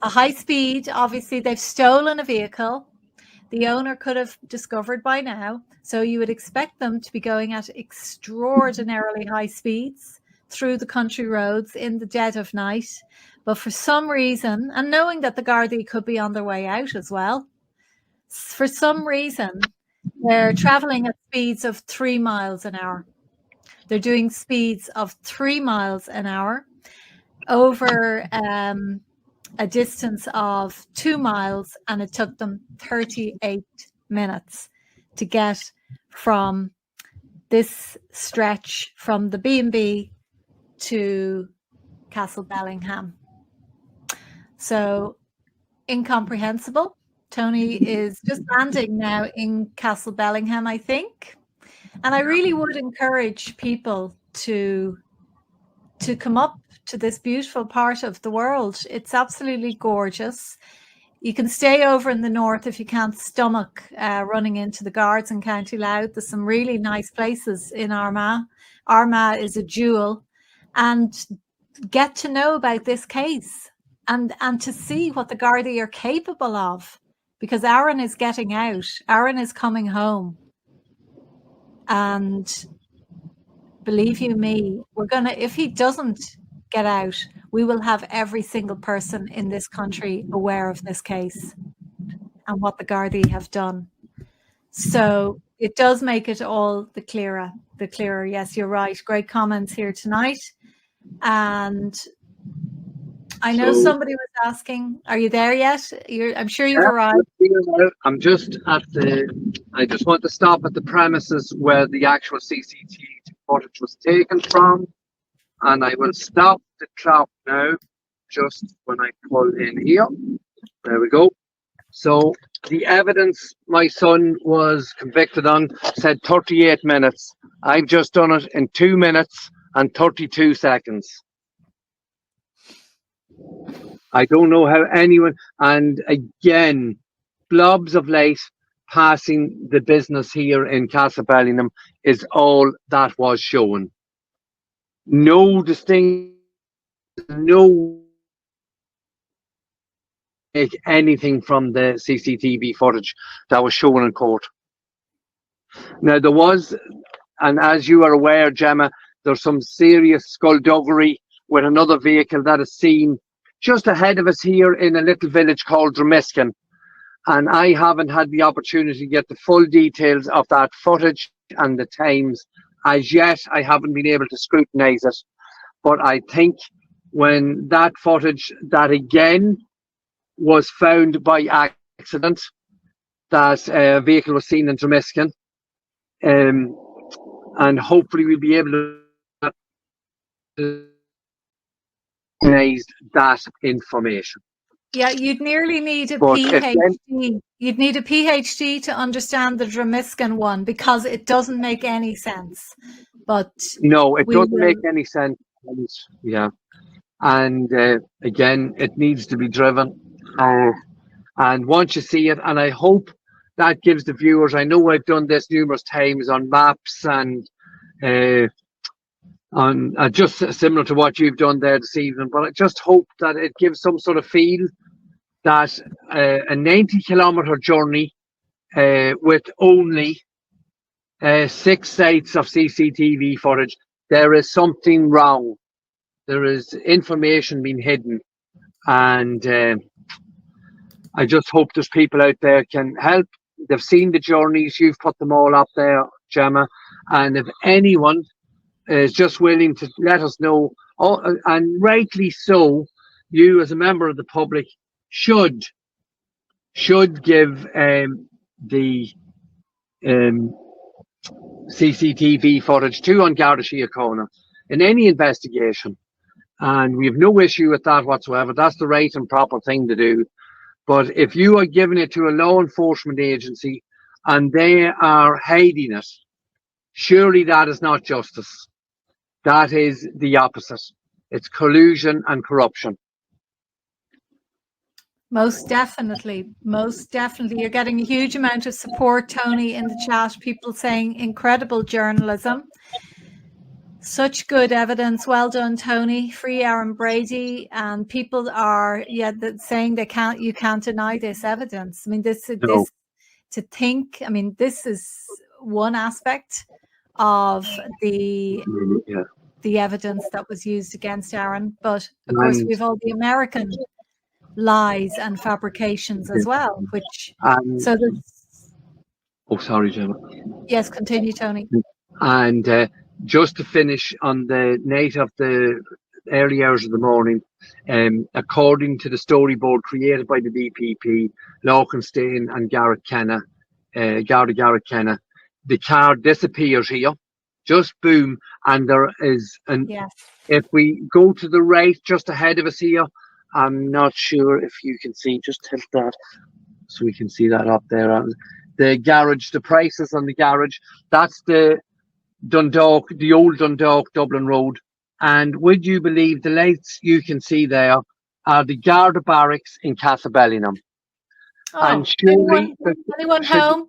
a high speed. Obviously, they've stolen a vehicle. The owner could have discovered by now. So you would expect them to be going at extraordinarily high speeds through the country roads in the dead of night. But for some reason, and knowing that the Gardaí could be on their way out as well, for some reason, they're traveling at speeds of 3 miles an hour. They're doing speeds of 3 miles an hour over a distance of 2 miles, and it took them 38 minutes to get from this stretch from the B&B to Castleballingham. So incomprehensible. Tony is just landing now in Castleballingham, I think. And I really would encourage people to come up to this beautiful part of the world. It's absolutely gorgeous. You can stay over in the north if you can't stomach running into the Guards in County Louth. There's some really nice places in Armagh. Armagh is a jewel. And get to know about this case and to see what the Gardaí are capable of. Because Aaron is getting out. Aaron is coming home. And believe you me, if he doesn't get out, we will have every single person in this country aware of this case and what the Gardaí have done. So it does make it all the clearer. Yes, you're right. Great comments here tonight. And I know somebody was asking, are you there yet? I'm sure you've arrived. I'm just at I just want to stop at the premises where the actual CCTV footage was taken from. And I will stop the trap now, just when I pull in here. There we go. So the evidence my son was convicted on said 38 minutes. I've just done it in 2 minutes and 32 seconds. I don't know how anyone, and again, blobs of light passing the business here in Castleballingham is all that was shown. No distinct, no take anything from the CCTV footage that was shown in court. Now there was, and as you are aware, Gemma, there's some serious skullduggery with another vehicle that is seen just ahead of us here in a little village called Dromiskin. And I haven't had the opportunity to get the full details of that footage and the times. As yet, I haven't been able to scrutinise it. But I think when that footage, that again was found by accident, that a vehicle was seen in Dromiskin, and hopefully we'll be able to recognize that information. Yeah, you'd nearly need a PhD. You'd need a PhD to understand the Dromiskin one, because it doesn't make any sense. But no, it doesn't make any sense. Yeah, and again, it needs to be driven. And once you see it, and I hope that gives the viewers, I know I've done this numerous times on maps and on just similar to what you've done there this evening, but I just hope that it gives some sort of feel that a 90-kilometre journey with only 6 sites of CCTV footage, there is something wrong. There is information being hidden, and I just hope there's people out there can help. They've seen the journeys, you've put them all up there, Gemma, and if anyone is just willing to let us know, and rightly so, you as a member of the public should give the CCTV footage to on Garda Síochána in any investigation, and we have no issue with that whatsoever. That's the right and proper thing to do. But if you are giving it to a law enforcement agency and they are hiding it, surely that is not justice. That is the opposite. It's collusion and corruption. Most definitely. Most definitely. You're getting a huge amount of support, Tony, in the chat. People saying incredible journalism. Such good evidence. Well done, Tony. Free Aaron Brady. And people are saying you can't deny this evidence. I mean, this is one aspect of the evidence that was used against Aaron. But of course, we've all the American lies and fabrications as well, which sorry, Gemma. Yes, continue, Tony. And just to finish on the night of the early hours of the morning, according to the storyboard created by the DPP, Lauchenstein and Gareth Kenna, Garda Gareth Kenna, the car disappears here, just boom, and there is if we go to the right just ahead of us here, I'm not sure if you can see, just tilt that so we can see that up there. The garage, the prices on the garage, that's the Dundalk, the old Dundalk Dublin Road. And would you believe the lights you can see there are the Garda barracks in Castlebellingham? And surely anyone home?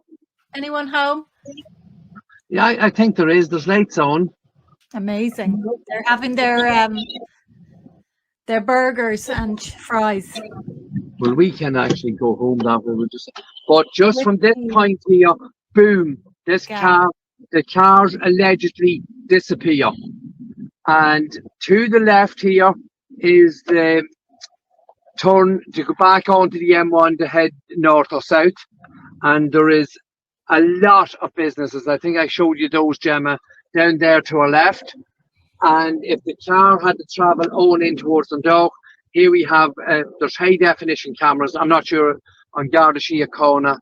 Anyone home? Yeah, I think there is. There's lights on. Amazing. They're having their burgers and fries. Well, we can actually go home that way. But just from this point here, boom, the cars allegedly disappear. And to the left here is the turn to go back onto the M1 to head north or south. And there is a lot of businesses. I think I showed you those, Gemma, down there to our left. And if the car had to travel on in towards Dundalk, here we have, there's high definition cameras. I'm not sure on Garda Síochána.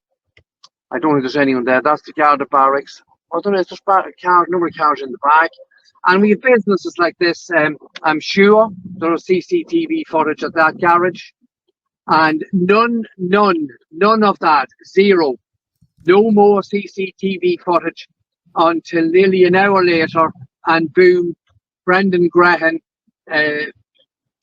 I don't think there's anyone there. That's the Garda barracks. I don't know, there's a number of cars in the back. And we have businesses like this. I'm sure there are CCTV footage at that garage. And none of that, zero. No more CCTV footage until nearly an hour later, and boom, Brendan Graham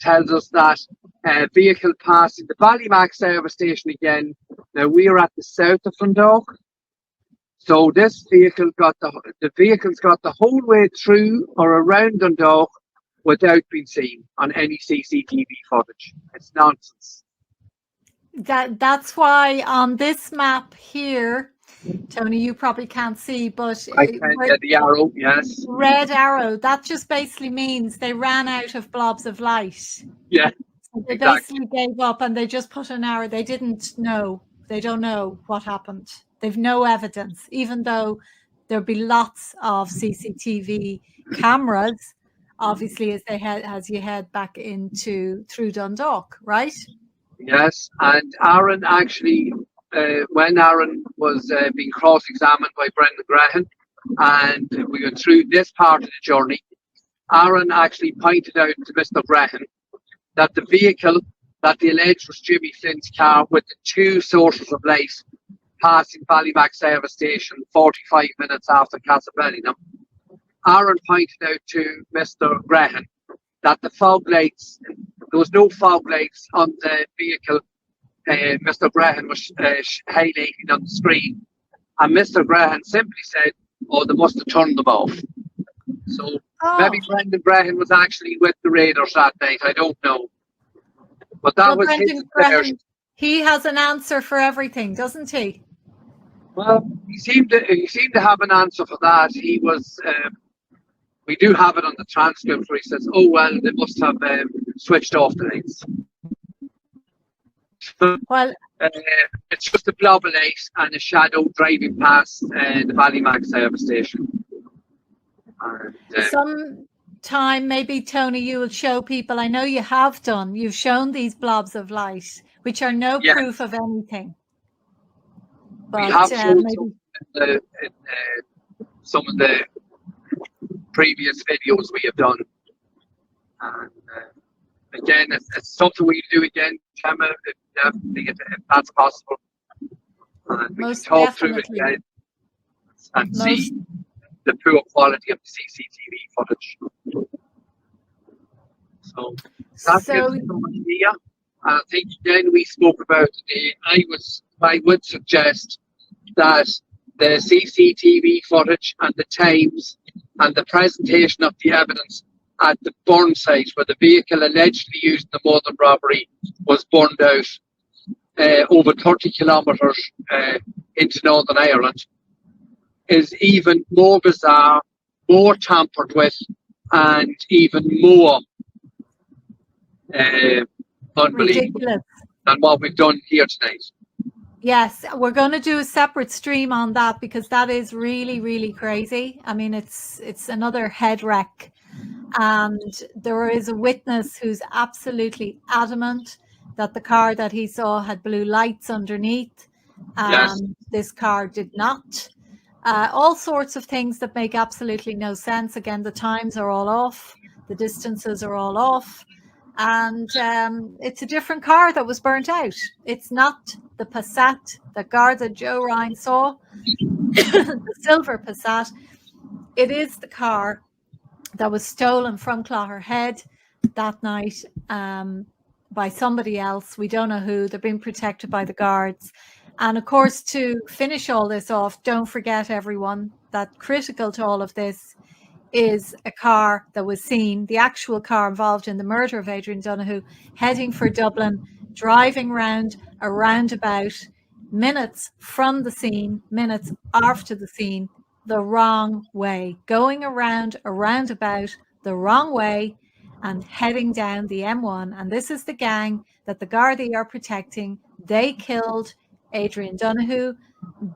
tells us that a vehicle passing the Ballymac service station again. Now we are at the south of Dundalk, so this vehicle got the vehicle's got the whole way through or around Dundalk without being seen on any CCTV footage. It's nonsense. That's why on this map here, Tony, you probably can't see, but I can get the arrow, yes. Red arrow, that just basically means they ran out of blobs of light. Yeah. So they basically gave up and they just put an arrow. They didn't know. They don't know what happened. They've no evidence, even though there'll be lots of CCTV cameras, obviously, as you head back through Dundalk, right? Yes, and Aaron actually, when Aaron was being cross-examined by Brendan Graham, and we went through this part of the journey, Aaron actually pointed out to Mr. Graham that the vehicle that they alleged was Jimmy Flynn's car with the two sources of light passing Ballymac service station 45 minutes after Castlebellingham. Aaron pointed out to Mr. Graham that the fog lights, there was no fog lights on the vehicle Mr. Graham was highlighting on the screen, and Mr. Graham simply said, "Oh, they must have turned them off." So maybe Brendan Graham was actually with the Raiders that night. I don't know, but that was his version. He has an answer for everything, doesn't he? Well, he seemed to have an answer for that. He was. We do have it on the transcript where he says, "Oh well, they must have switched off the lights." Well, it's just a blob of light and a shadow driving past the Ballymac service station. And, sometime maybe, Tony, you will show people. I know you have done. You've shown these blobs of light, which are no proof of anything. But we have shown some of the previous videos we have done. And again, it's something we do again, Gemma, if that's possible. And we can talk through it again and see the poor quality of the CCTV footage. So that gives us some idea. And I think again we spoke about it. I would suggest that the CCTV footage and the times and the presentation of the evidence at the burn site where the vehicle allegedly used in the Modern robbery was burned out over 30 kilometres into Northern Ireland is even more bizarre, more tampered with, and even more unbelievable than what we've done here tonight. Yes, we're going to do a separate stream on that because that is really, really crazy. I mean, it's another head wreck. And there is a witness who's absolutely adamant that the car that he saw had blue lights underneath. This car did not. All sorts of things that make absolutely no sense. Again, the times are all off. The distances are all off. And it's a different car that was burnt out. It's not the Passat that Garda Joe Ryan saw, the silver Passat. It is the car that was stolen from Clogherhead that night by somebody else. We don't know who. They're being protected by the guards. And of course, to finish all this off, don't forget, everyone, that critical to all of this is a car that was seen, the actual car involved in the murder of Adrian Donoghue, heading for Dublin, driving round a roundabout, minutes from the scene, minutes after the scene, the wrong way, going around a roundabout the wrong way and heading down the M1. And this is the gang that the Gardaí are protecting. They killed Adrian Donoghue,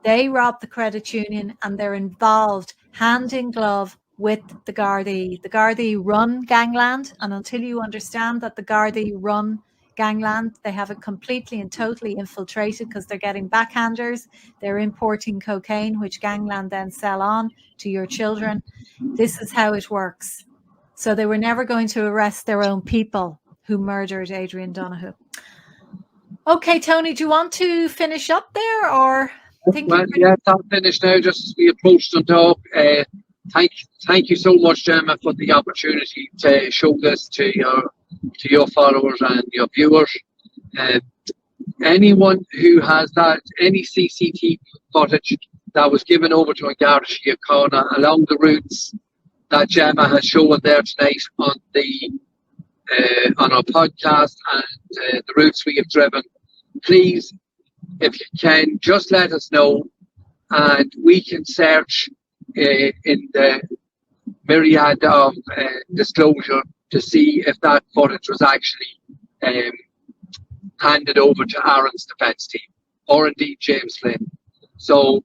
they robbed the credit union, and they're involved hand in glove with the Gardaí. The Gardaí run gangland, and until you understand that the Gardaí run gangland, they have it completely and totally infiltrated because they're getting backhanders, they're importing cocaine, which gangland then sell on to your children. This is how it works. So they were never going to arrest their own people who murdered Adrian Donoghue. Okay, Tony, do you want to finish up there, or? I'm finished now. Just as we approach the dog. Thank you so much, Gemma, for the opportunity to show this to your followers and your viewers. Anyone who has any CCTV footage that was given over to Garda Síochána along the routes that Gemma has shown there tonight on our podcast and the routes we have driven, please, if you can, just let us know, and we can search in the myriad of disclosure to see if that footage was actually handed over to Aaron's defence team, or indeed James Flynn. So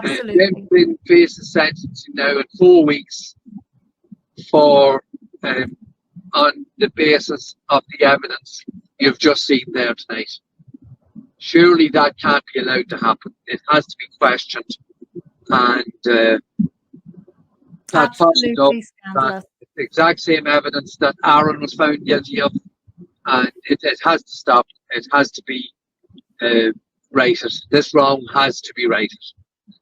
James Flynn faces sentencing now in 4 weeks for on the basis of the evidence you've just seen there tonight. Surely that can't be allowed to happen. It has to be questioned, and that followed up that exact same evidence that Aaron was found guilty of, and it has to stop. It has to be righted. This wrong has to be righted.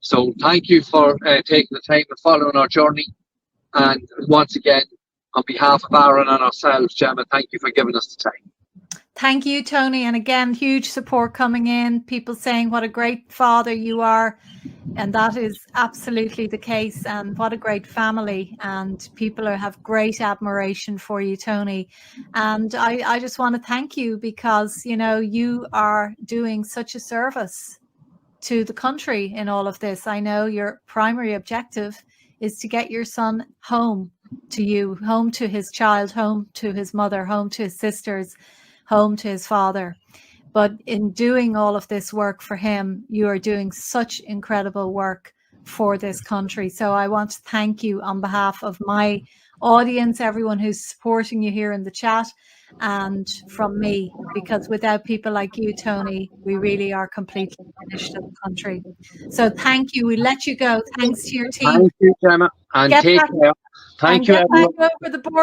So thank you for taking the time and following our journey. And once again, on behalf of Aaron and ourselves, Gemma, thank you for giving us the time. Thank you, Tony. And again, huge support coming in. People saying what a great father you are. And that is absolutely the case. And what a great family. And people have great admiration for you, Tony. And I just want to thank you because, you know, you are doing such a service to the country in all of this. I know your primary objective is to get your son home to you, home to his child, home to his mother, home to his sisters, home to his father. But in doing all of this work for him, you are doing such incredible work for this country. So I want to thank you on behalf of my audience, everyone who's supporting you here in the chat, and from me, because without people like you, Tony, we really are completely finished as a country. So thank you. We let you go. Thanks to your team. Thank you, Gemma, and Get take back, care. Thank and you, get everyone. back over the board.